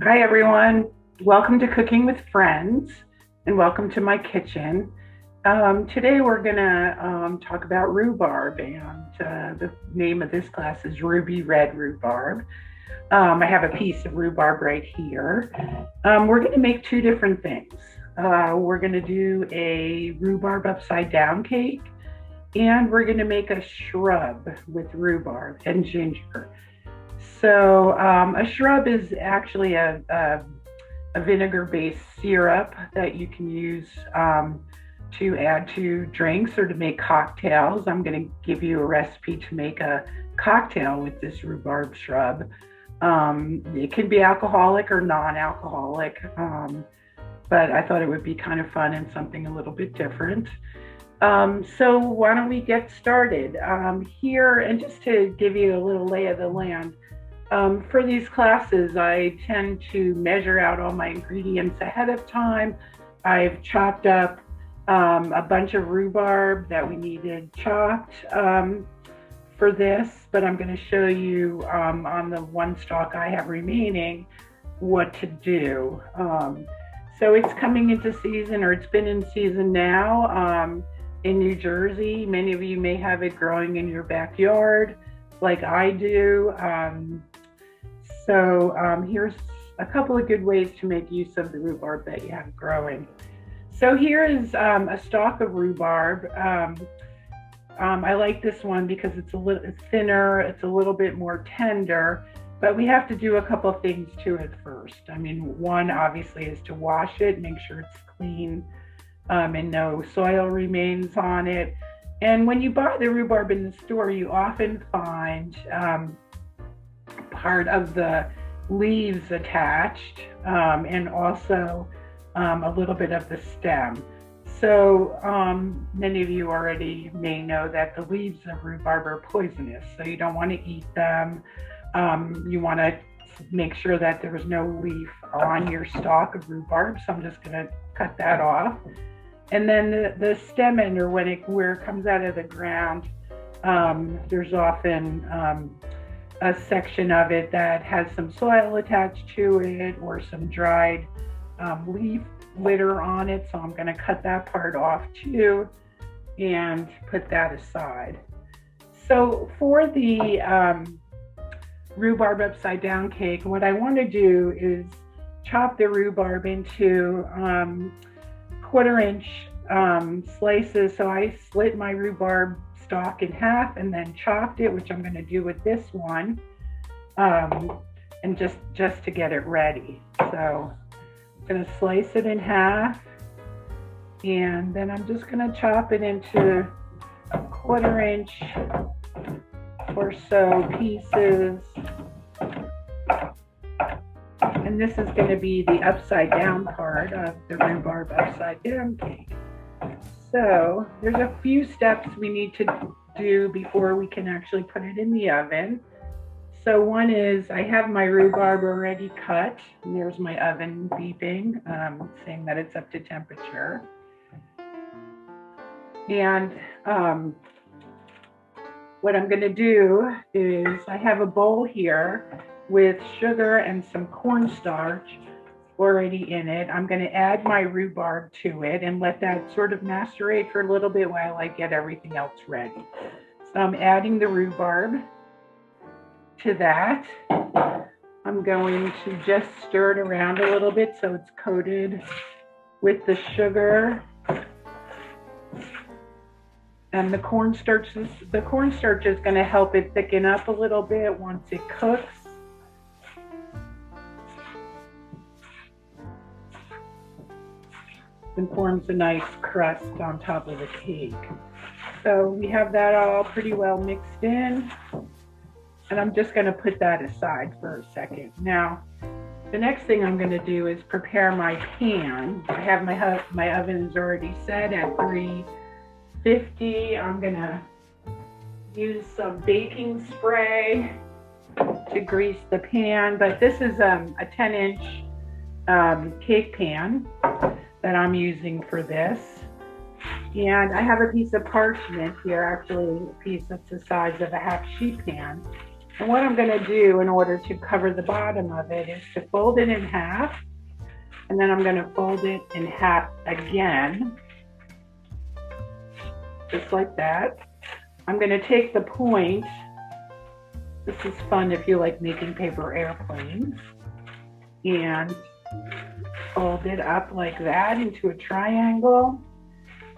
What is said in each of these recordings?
Hi, everyone. Welcome to Cooking with Friends and welcome to my kitchen. Today we're going to talk about rhubarb, and the name of this class is Ruby Red Rhubarb. I have a piece of rhubarb right here. We're going to make two different things. We're going to do a rhubarb upside down cake, and we're going to make a shrub with rhubarb and ginger. So a shrub is actually a vinegar-based syrup that you can use to add to drinks or to make cocktails. I'm going to give you a recipe to make a cocktail with this rhubarb shrub. It can be alcoholic or non-alcoholic, but I thought it would be kind of fun and something a little bit different. So why don't we get started here, and just to give you a little lay of the land. For these classes, I tend to measure out all my ingredients ahead of time. I've chopped up a bunch of rhubarb that we needed chopped for this, but I'm going to show you on the one stalk I have remaining what to do. So it's coming into season, or it's been in season now in New Jersey. Many of you may have it growing in your backyard like I do. So here's a couple of good ways to make use of the rhubarb that you have growing. So here is a stalk of rhubarb. I like this one because it's thinner, it's a little bit more tender, but we have to do a couple of things to it first. I mean, one obviously is to wash it, make sure it's clean and no soil remains on it. And when you buy the rhubarb in the store, you often find part of the leaves attached and also a little bit of the stem. So many of you already may know that the leaves of rhubarb are poisonous, so you don't want to eat them. You want to make sure that there's no leaf on your stalk of rhubarb, so I'm just going to cut that off. And then the stem end, or where it comes out of the ground, there's often a section of it that has some soil attached to it or some dried leaf litter on it. So I'm going to cut that part off too and put that aside. So for the rhubarb upside down cake, what I want to do is chop the rhubarb into 1/4-inch slices. So I split my rhubarb stalk in half and then chopped it, which I'm going to do with this one, and just to get it ready. So I'm going to slice it in half, and then I'm just going to chop it into 1/4-inch or so pieces. And this is going to be the upside down part of the rhubarb upside down cake. So there's a few steps we need to do before we can actually put it in the oven. So one is, I have my rhubarb already cut, and there's my oven beeping, saying that it's up to temperature. And what I'm going to do is, I have a bowl here with sugar and some cornstarch already in it. I'm going to add my rhubarb to it and let that sort of macerate for a little bit while I get everything else ready. So I'm adding the rhubarb to that. I'm going to just stir it around a little bit so it's coated with the sugar and the cornstarch. The cornstarch is going to help it thicken up a little bit once it cooks. And forms a nice crust on top of the cake. So we have that all pretty well mixed in, and I'm just going to put that aside for a second. Now, the next thing I'm going to do is prepare my pan. I have my oven is already set at 350. I'm going to use some baking spray to grease the pan, but this is a 10-inch cake pan that I'm using for this. And I have a piece of parchment here, actually a piece that's the size of a half sheet pan. And what I'm going to do in order to cover the bottom of it is to fold it in half, and then I'm going to fold it in half again, just like that. I'm going to take the point. This is fun if you like making paper airplanes. And fold it up like that into a triangle,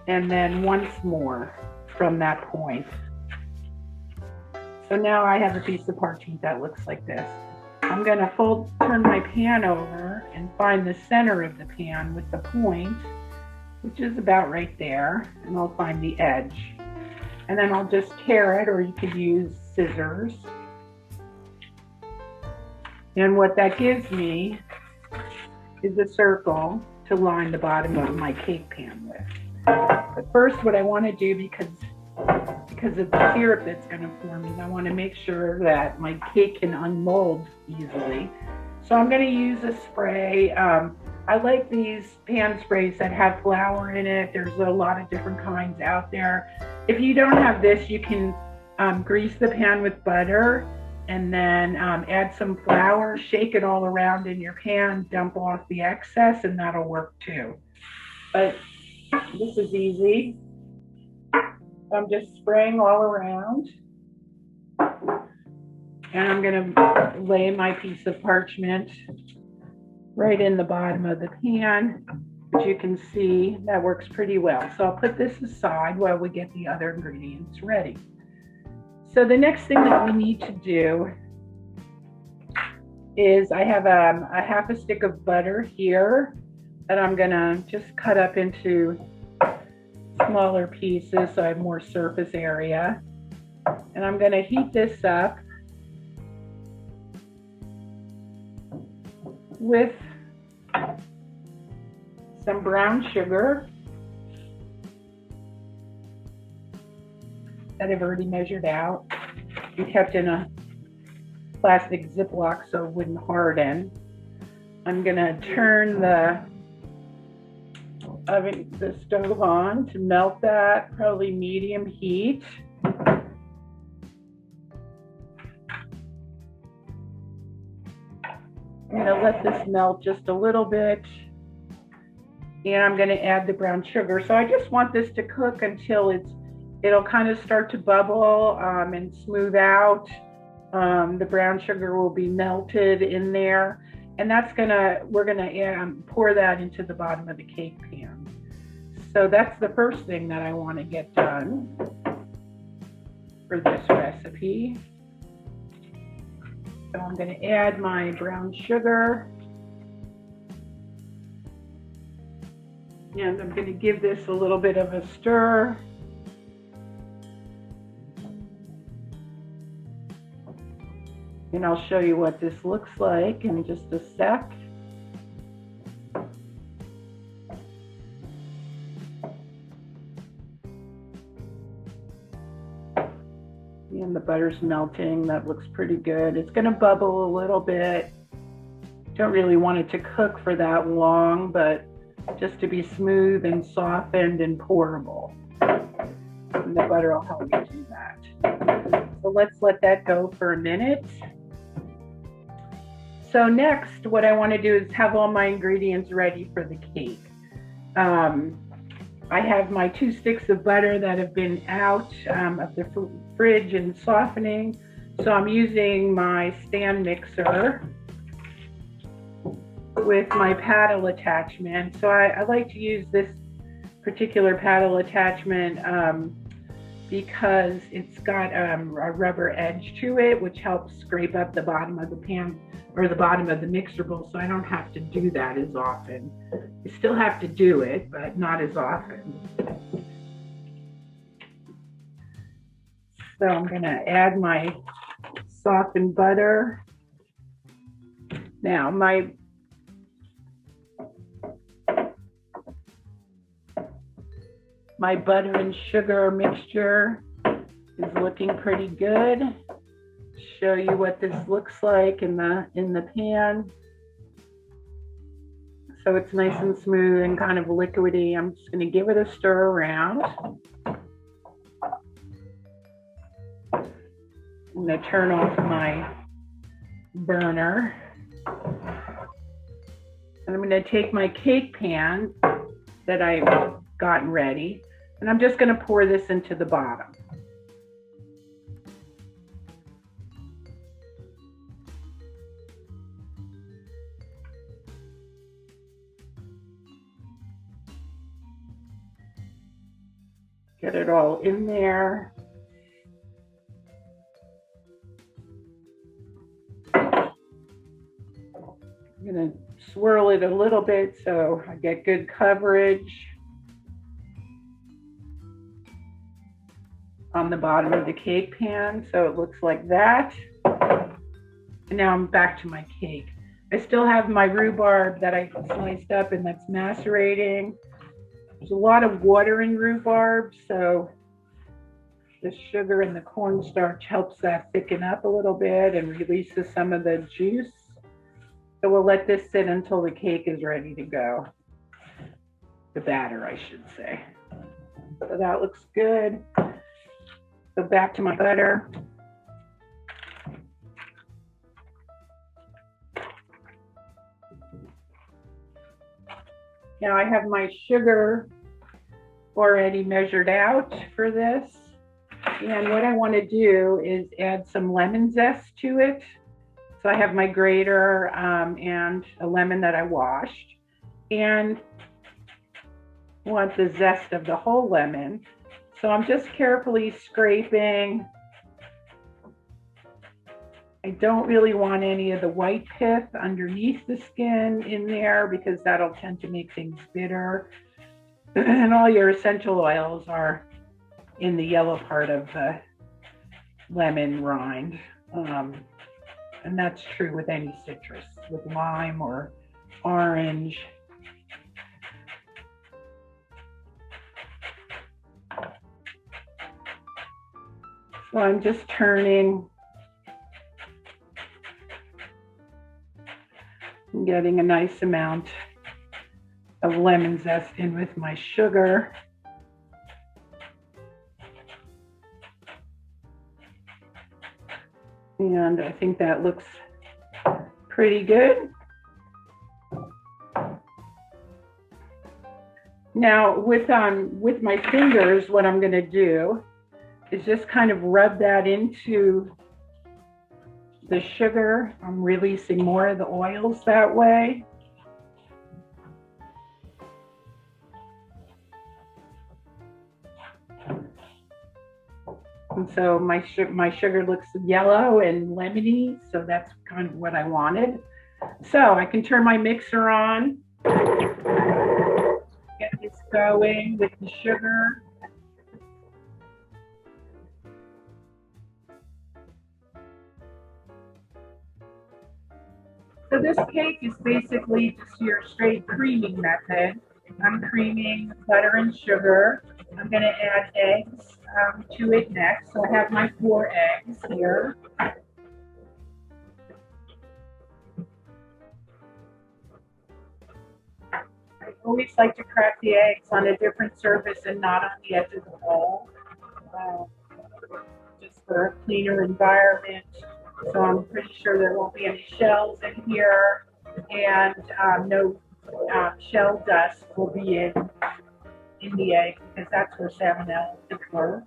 and then once more from that point. So now I have a piece of parchment that looks like this. I'm going to turn my pan over and find the center of the pan with the point, which is about right there, and I'll find the edge. And then I'll just tear it, or you could use scissors. And what that gives me is a circle to line the bottom of my cake pan with. But first, what I want to do, because of the syrup that's going to form, is I want to make sure that my cake can unmold easily. So I'm going to use a spray. I like these pan sprays that have flour in it. There's a lot of different kinds out there. If you don't have this, you can grease the pan with butter, and then add some flour, shake it all around in your pan, dump off the excess, and that'll work too. But this is easy. I'm just spraying all around. And I'm gonna lay my piece of parchment right in the bottom of the pan, which you can see that works pretty well. So I'll put this aside while we get the other ingredients ready. So the next thing that we need to do is I have a half a stick of butter here that I'm gonna just cut up into smaller pieces so I have more surface area. And I'm gonna heat this up with some brown sugar that I've already measured out and kept in a plastic Ziploc so it wouldn't harden. I'm gonna turn the stove on to melt that, probably medium heat. I'm gonna let this melt just a little bit, and I'm gonna add the brown sugar. So I just want this to cook until it'll kind of start to bubble and smooth out. The brown sugar will be melted in there, and we're gonna pour that into the bottom of the cake pan. So that's the first thing that I want to get done for this recipe. So I'm going to add my brown sugar, and I'm going to give this a little bit of a stir. And I'll show you what this looks like in just a sec. And the butter's melting. That looks pretty good. It's going to bubble a little bit. Don't really want it to cook for that long, but just to be smooth and softened and pourable. And the butter will help you do that. So let's let that go for a minute. So next, what I want to do is have all my ingredients ready for the cake. I have my 2 sticks of butter that have been out of the fridge and softening. So I'm using my stand mixer with my paddle attachment. So I like to use this particular paddle attachment because it's got a rubber edge to it, which helps scrape up the bottom of the pan or the bottom of the mixer bowl, so I don't have to do that as often. You still have to do it, but not as often. So I'm gonna add my softened butter. Now my butter and sugar mixture is looking pretty good. Show you what this looks like in the pan. So it's nice and smooth and kind of liquidy. I'm just going to give it a stir around. I'm going to turn off my burner. And I'm going to take my cake pan that I've gotten ready, and I'm just going to pour this into the bottom. Get it all in there. I'm going to swirl it a little bit so I get good coverage on the bottom of the cake pan, so it looks like that. And now I'm back to my cake. I still have my rhubarb that I sliced up and that's macerating. There's a lot of water in rhubarb, so the sugar and the cornstarch helps that thicken up a little bit and releases some of the juice. So we'll let this sit until the cake is ready to go. The batter, I should say. So that looks good. So back to my butter. Now I have my sugar already measured out for this. And what I want to do is add some lemon zest to it. So I have my grater and a lemon that I washed. And I want the zest of the whole lemon. So I'm just carefully scraping. I don't really want any of the white pith underneath the skin in there because that'll tend to make things bitter. And all your essential oils are in the yellow part of the lemon rind. And that's true with any citrus, with lime or orange. So I'm just turning, and getting a nice amount of lemon zest in with my sugar. And I think that looks pretty good. Now with my fingers, what I'm going to do is just kind of rub that into the sugar. I'm releasing more of the oils that way. And so my sugar looks yellow and lemony, so that's kind of what I wanted. So I can turn my mixer on, get this going with the sugar. So this cake is basically just your straight creaming method. I'm creaming butter and sugar. I'm going to add eggs to it next. So I have my 4 eggs here. I always like to crack the eggs on a different surface and not on the edge of the bowl, just for a cleaner environment. So I'm pretty sure there won't be any shells in here, and no shell dust will be in the egg because that's where salmonella occurs.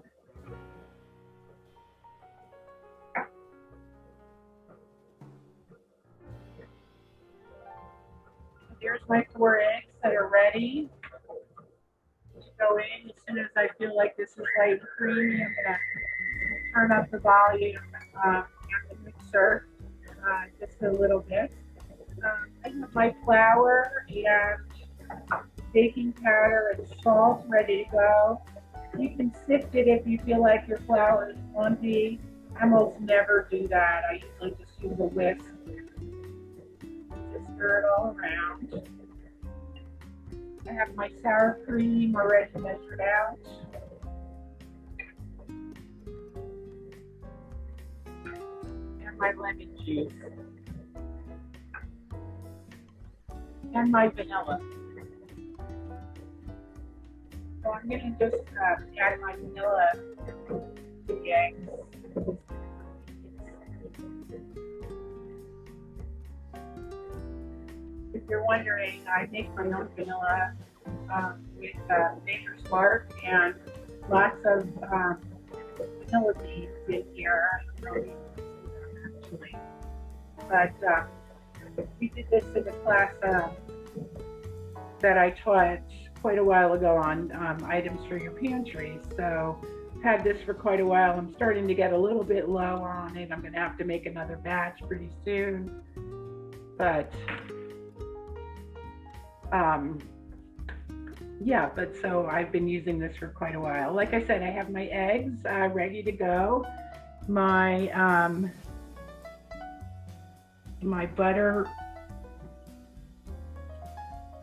Here's my 4 eggs that are ready to go in. As soon as I feel like this is light and creamy, I'm going to turn up the volume on the mixer just a little bit. I have my flour and baking powder and salt ready to go. You can sift it if you feel like your flour is lumpy. I almost never do that. I usually just use a whisk. Just stir it all around. I have my sour cream already measured out. And my lemon juice. And my vanilla. So I'm going to just add my vanilla to the eggs. If you're wondering, I make my own vanilla with Baker's bark and lots of vanilla beans in here. Actually, but we did this in the class that I taught quite a while ago on items for your pantry. So had this for quite a while. I'm starting to get a little bit low on it. I'm going to have to make another batch pretty soon. But yeah, but so I've been using this for quite a while. Like I said, I have my eggs ready to go. My my butter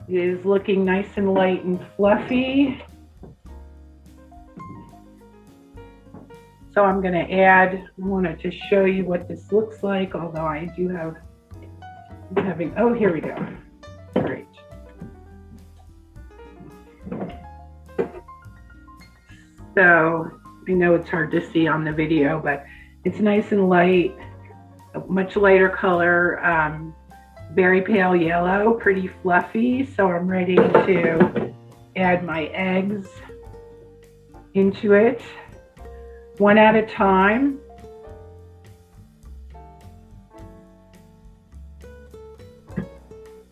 is looking nice and light and fluffy. So I'm going to add, I wanted to show you what this looks like, although I do have, oh, here we go. Great. So I know it's hard to see on the video, but it's nice and light, a much lighter color, very pale yellow, pretty fluffy. So I'm ready to add my eggs into it, one at a time.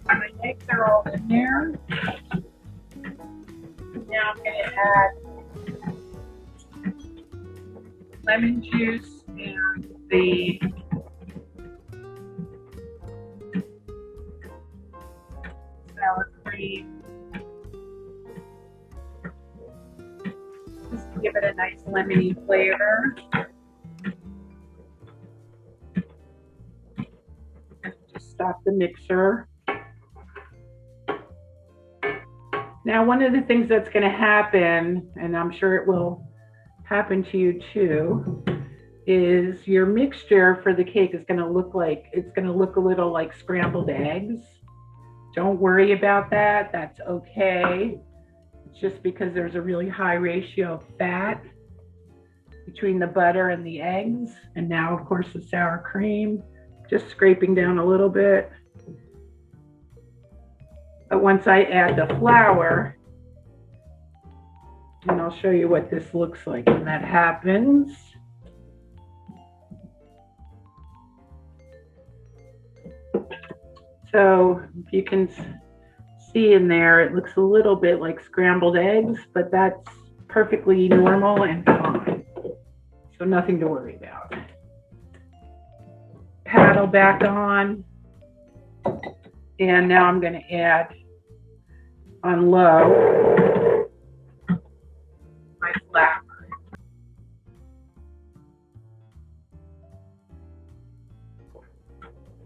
My eggs are all in there. Now I'm going to add lemon juice and the sour cream. Just to give it a nice lemony flavor. And just stop the mixer. Now, one of the things that's going to happen, and I'm sure it will happen to you too, is your mixture for the cake is going to look like, it's going to look a little like scrambled eggs. Don't worry about that. That's okay. It's just because there's a really high ratio of fat between the butter and the eggs. And now, of course, the sour cream, just scraping down a little bit. But once I add the flour, and I'll show you what this looks like when that happens. So if you can see in there, it looks a little bit like scrambled eggs, but that's perfectly normal and fine. So nothing to worry about. Paddle back on. And now I'm going to add on low my flour.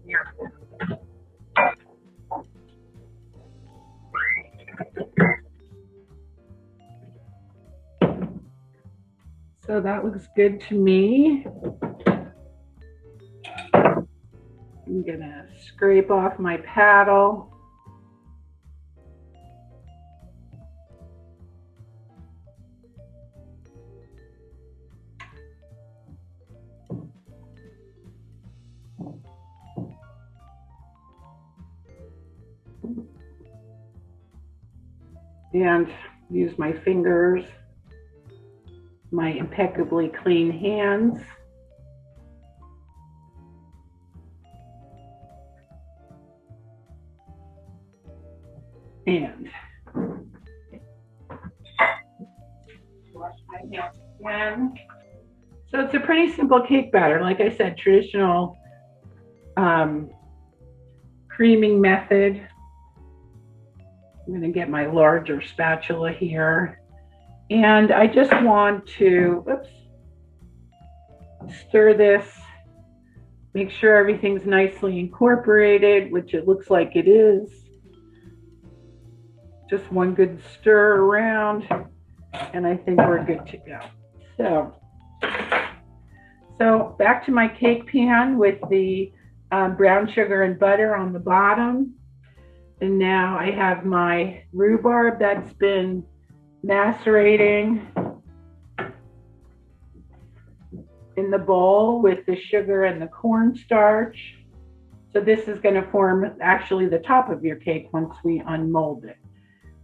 Here. So that looks good to me. I'm gonna scrape off my paddle. And use my fingers, my impeccably clean hands. And wash my hands again. So it's a pretty simple cake batter. Like I said, traditional creaming method. I'm going to get my larger spatula here. And I just want to, stir this, make sure everything's nicely incorporated, which it looks like it is. Just one good stir around, and I think we're good to go. So back to my cake pan with the brown sugar and butter on the bottom. And now I have my rhubarb that's been macerating in the bowl with the sugar and the cornstarch. So this is going to form actually the top of your cake once we unmold it.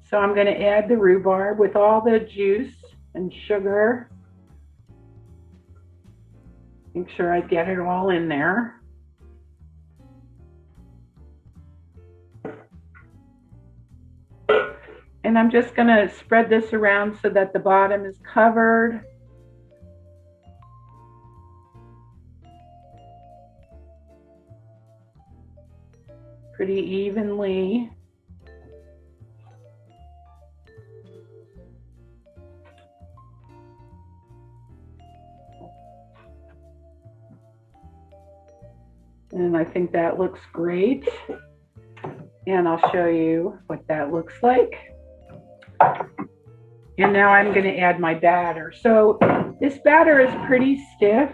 So I'm going to add the rhubarb with all the juice and sugar. Make sure I get it all in there. And I'm just going to spread this around so that the bottom is covered. Pretty evenly. And I think that looks great. And I'll show you what that looks like. And now I'm going to add my batter. So this batter is pretty stiff.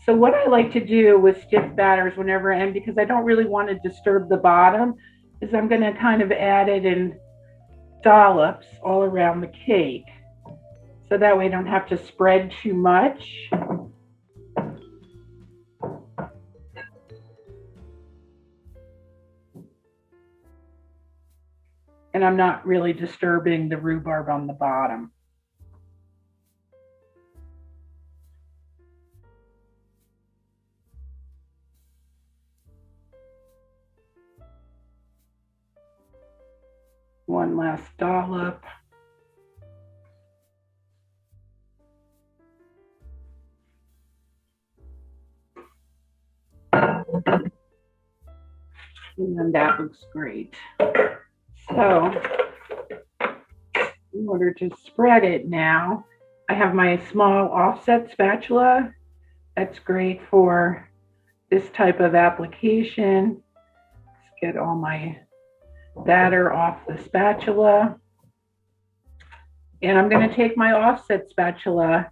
So what I like to do with stiff batters whenever and because I don't really want to disturb the bottom, is I'm going to kind of add it in dollops all around the cake. So that way I don't have to spread too much. And I'm not really disturbing the rhubarb on the bottom. One last dollop. And that looks great. So in order to spread it now, I have my small offset spatula. That's great for this type of application. Let's get all my batter off the spatula. And I'm going to take my offset spatula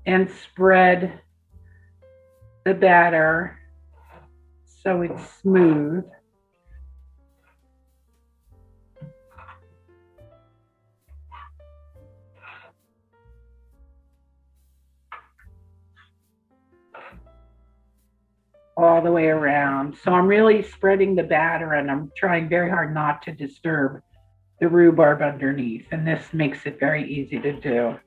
and spread the batter so it's smooth. All the way around. So I'm really spreading the batter and I'm trying very hard not to disturb the rhubarb underneath. And this makes it very easy to do.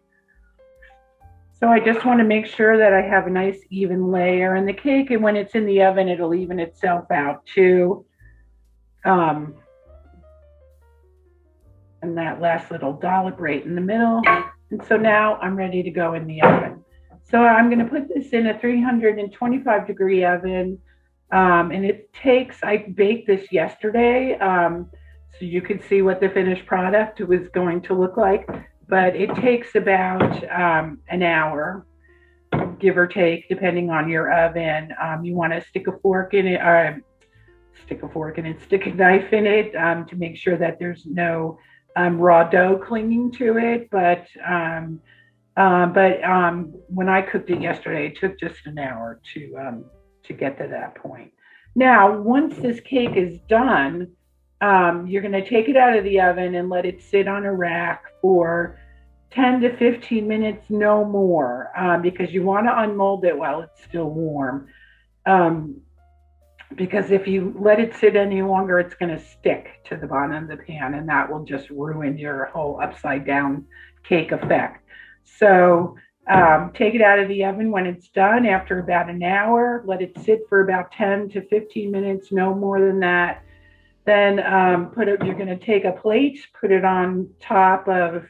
So I just want to make sure that I have a nice even layer in the cake, and when it's in the oven, it'll even itself out too. And that last little dollop right in the middle. And so now I'm ready to go in the oven. So I'm going to put this in a 325-degree oven. And it takes, I baked this yesterday, so you could see what the finished product was going to look like. But it takes about an hour, give or take, depending on your oven. You want to stick a fork in it, stick a knife in it to make sure that there's no raw dough clinging to it. But when I cooked it yesterday, it took just an hour to get to that point. Now, once this cake is done, you're going to take it out of the oven and let it sit on a rack for 10 to 15 minutes, no more, because you want to unmold it while it's still warm. Because if you let it sit any longer, it's going to stick to the bottom of the pan, and that will just ruin your whole upside down cake effect. So take it out of the oven when it's done after about an hour. Let it sit for about 10 to 15 minutes, no more than that. Then you're going to take a plate, put it on top of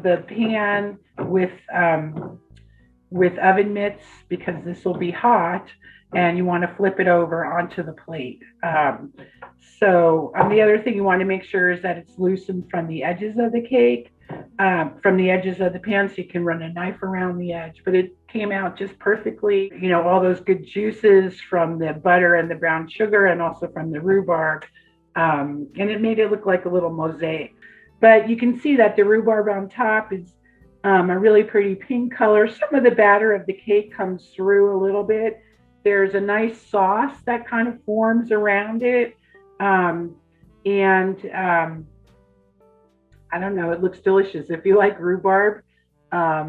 the pan with oven mitts, because this will be hot, and you want to flip it over onto the plate. So the other thing you want to make sure is that it's loosened from the edges of the cake, from the edges of the pan, so you can run a knife around the edge. But it came out just perfectly, you know, all those good juices from the butter and the brown sugar, and also from the rhubarb. And it made it look like a little mosaic. But you can see that the rhubarb on top is a really pretty pink color. Some of the batter of the cake comes through a little bit. There's a nice sauce that kind of forms around it. I don't know, it looks delicious. If you like rhubarb, I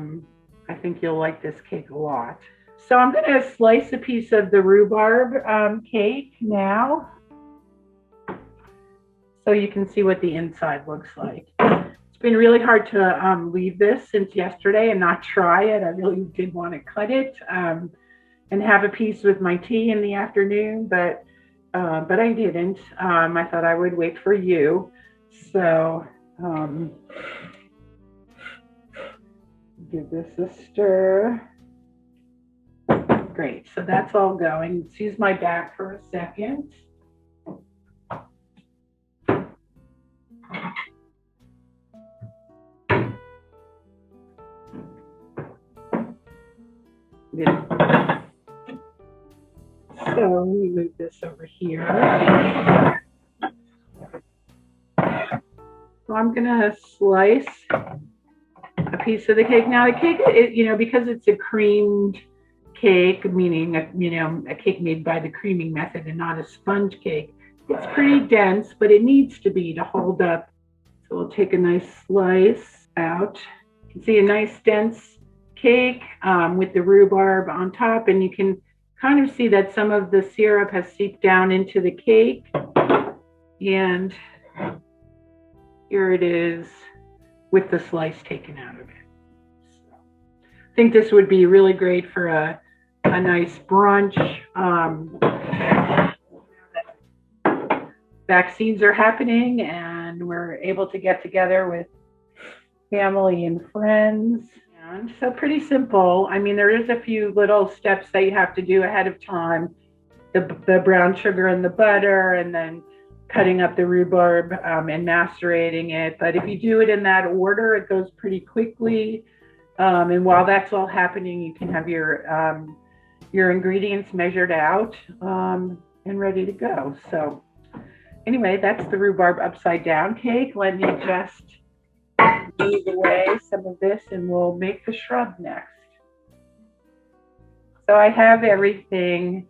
think you'll like this cake a lot. So I'm going to slice a piece of the rhubarb cake now, so you can see what the inside looks like. It's been really hard to leave this since yesterday and not try it. I really did want to cut it and have a piece with my tea in the afternoon, but I didn't. I thought I would wait for you. So give this a stir. Great, so that's all going. Let's use my back for a second. So let me move this over here. So I'm gonna slice a piece of the cake. Now the cake, because it's a creamed cake, meaning a cake made by the creaming method and not a sponge cake, it's pretty dense, but it needs to be to hold up. So we'll take a nice slice out. You can see a nice dense cake with the rhubarb on top, and you can kind of see that some of the syrup has seeped down into the cake. And here it is with the slice taken out of it. So I think this would be really great for a nice brunch. Vaccines are happening and we're able to get together with family and friends. And so pretty simple. I mean, there is a few little steps that you have to do ahead of time. The brown sugar and the butter, and then cutting up the rhubarb and macerating it. But if you do it in that order, it goes pretty quickly. And while that's all happening, you can have your ingredients measured out and ready to go. So anyway, that's the rhubarb upside down cake. Let me just move away some of this and we'll make the shrub next. So I have everything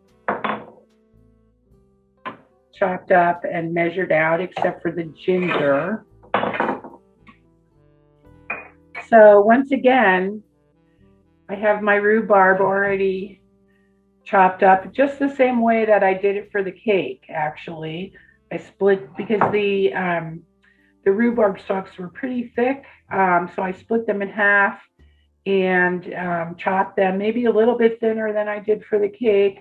chopped up and measured out except for the ginger. So once again, I have my rhubarb already chopped up just the same way that I did it for the cake. Actually, I split because the rhubarb stalks were pretty thick, so I split them in half and chopped them maybe a little bit thinner than I did for the cake.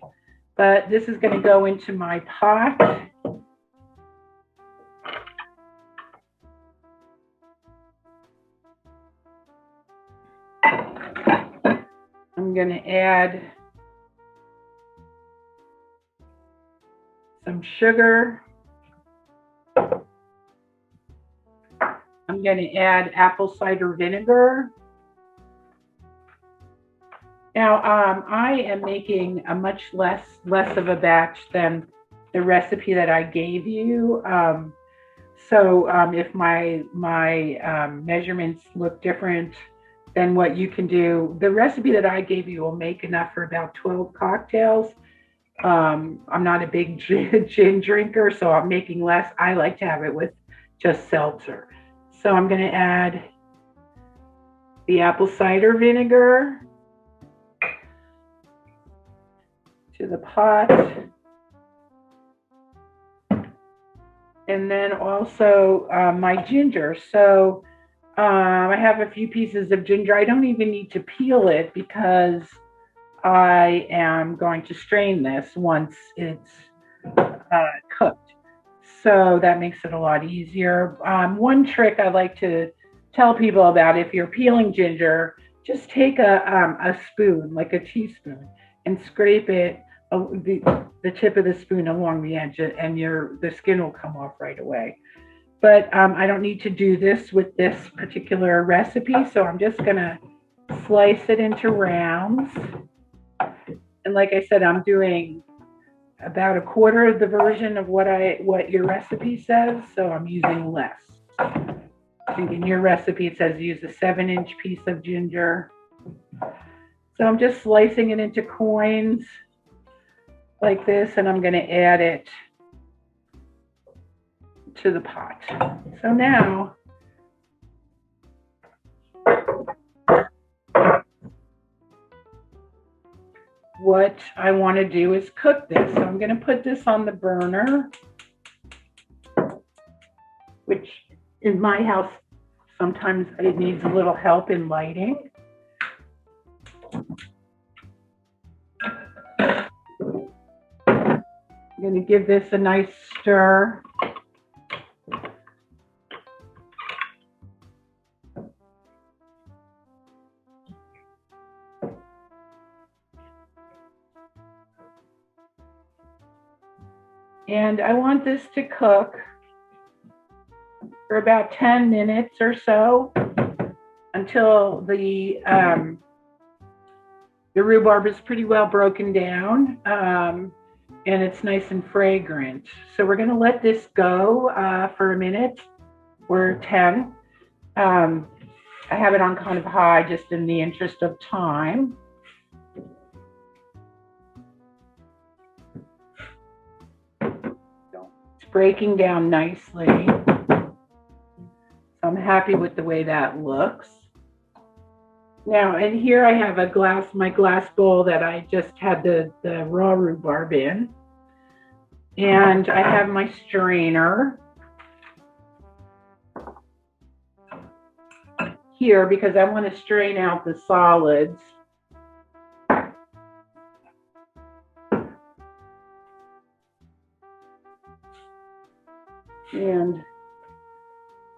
But this is going to go into my pot. I'm going to add some sugar. I'm going to add apple cider vinegar. Now, I am making a much less of a batch than the recipe that I gave you. So if my measurements look different than what you can do, the recipe that I gave you will make enough for about 12 cocktails. I'm not a big gin drinker, so I'm making less. I like to have it with just seltzer. So I'm going to add the apple cider vinegar to the pot. And then also my ginger. So I have a few pieces of ginger. I don't even need to peel it because I am going to strain this once it's cooked. So that makes it a lot easier. One trick I like to tell people about, if you're peeling ginger, just take a spoon, like a teaspoon, and scrape it, the tip of the spoon along the edge, and the skin will come off right away. But I don't need to do this with this particular recipe, so I'm just gonna slice it into rounds. And like I said, I'm doing about a quarter of the version of what your recipe says, so I'm using less. I think in your recipe it says use a 7-inch piece of ginger. So I'm just slicing it into coins like this, and I'm going to add it to the pot. So now what I want to do is cook this. So I'm going to put this on the burner, which in my house, sometimes it needs a little help in lighting. I'm going to give this a nice stir. And I want this to cook for about 10 minutes or so until the rhubarb is pretty well broken down and it's nice and fragrant. So we're going to let this go for a minute or 10. I have it on kind of high just in the interest of time. It's breaking down nicely. So I'm happy with the way that looks. Now, and here I have my glass bowl that I just had the raw rhubarb in. And I have my strainer here because I want to strain out the solids. And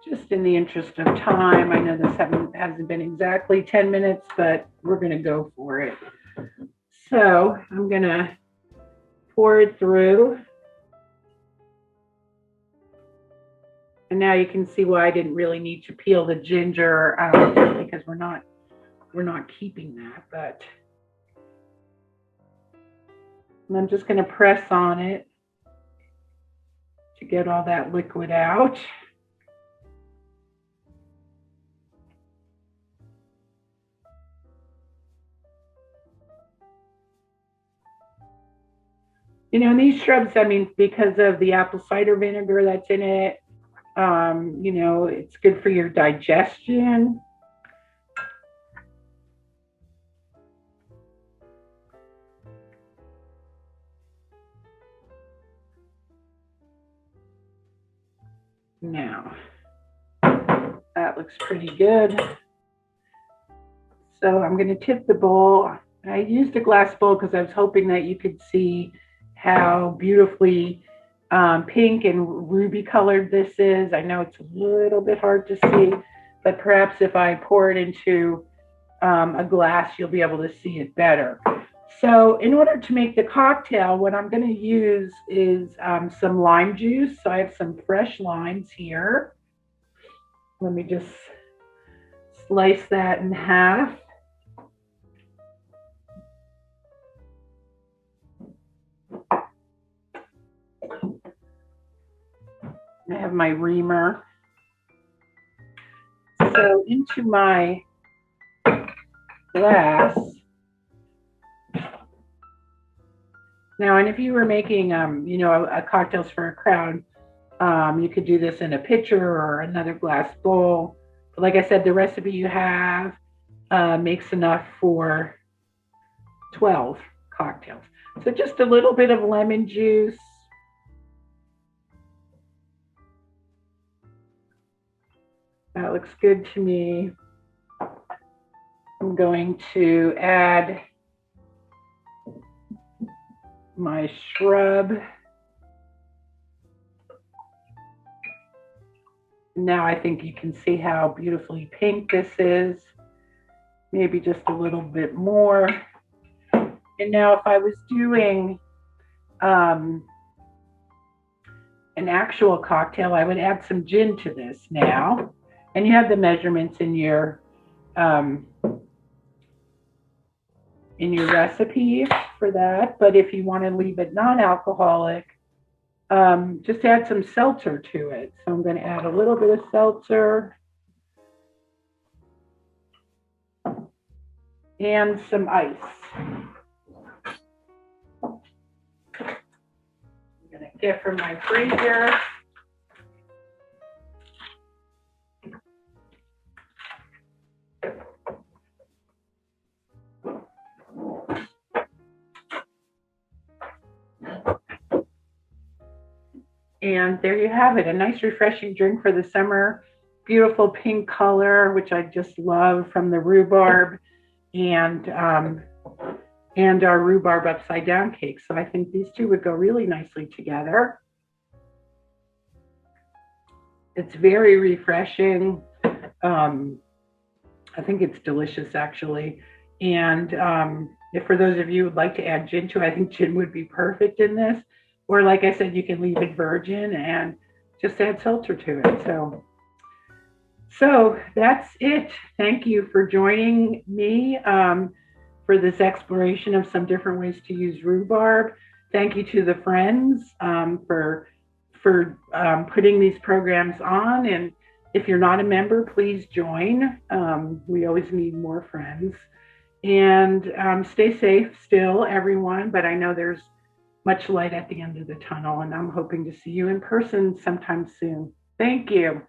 just in the interest of time, I know this hasn't been exactly 10 minutes, but we're going to go for it. So I'm going to pour it through. And now you can see why I didn't really need to peel the ginger because we're not keeping that. But and I'm just going to press on it to get all that liquid out. You know, and these shrubs, I mean, because of the apple cider vinegar that's in it, you know, it's good for your digestion. Now, that looks pretty good. So I'm going to tip the bowl. I used a glass bowl because I was hoping that you could see how beautifully pink and ruby colored this is. I know it's a little bit hard to see, but perhaps if I pour it into a glass, you'll be able to see it better. So in order to make the cocktail, what I'm going to use is some lime juice. So I have some fresh limes here. Let me just slice that in half. I have my reamer. So into my glass. Now, and if you were making, you know, a cocktails for a crowd, you could do this in a pitcher or another glass bowl. But like I said, the recipe you have makes enough for 12 cocktails. So just a little bit of lemon juice. That looks good to me. I'm going to add my shrub. Now I think you can see how beautifully pink this is. Maybe just a little bit more. And now if I was doing an actual cocktail, I would add some gin to this now. And you have the measurements in your recipe for that. But if you want to leave it non-alcoholic, just add some seltzer to it. So I'm going to add a little bit of seltzer and some ice. I'm going to get from my freezer. And there you have it, a nice refreshing drink for the summer. Beautiful pink color, which I just love from the rhubarb, and and our rhubarb upside down cake. So I think these two would go really nicely together. It's very refreshing. Um, I think it's delicious actually. And if for those of you who would like to add gin to it, I think gin would be perfect in this. Or like I said, you can leave it virgin and just add seltzer to it. So that's it. Thank you for joining me for this exploration of some different ways to use rhubarb. Thank you to the friends for putting these programs on. And if you're not a member, please join. We always need more friends. And stay safe still, everyone. But I know there's much light at the end of the tunnel, and I'm hoping to see you in person sometime soon. Thank you.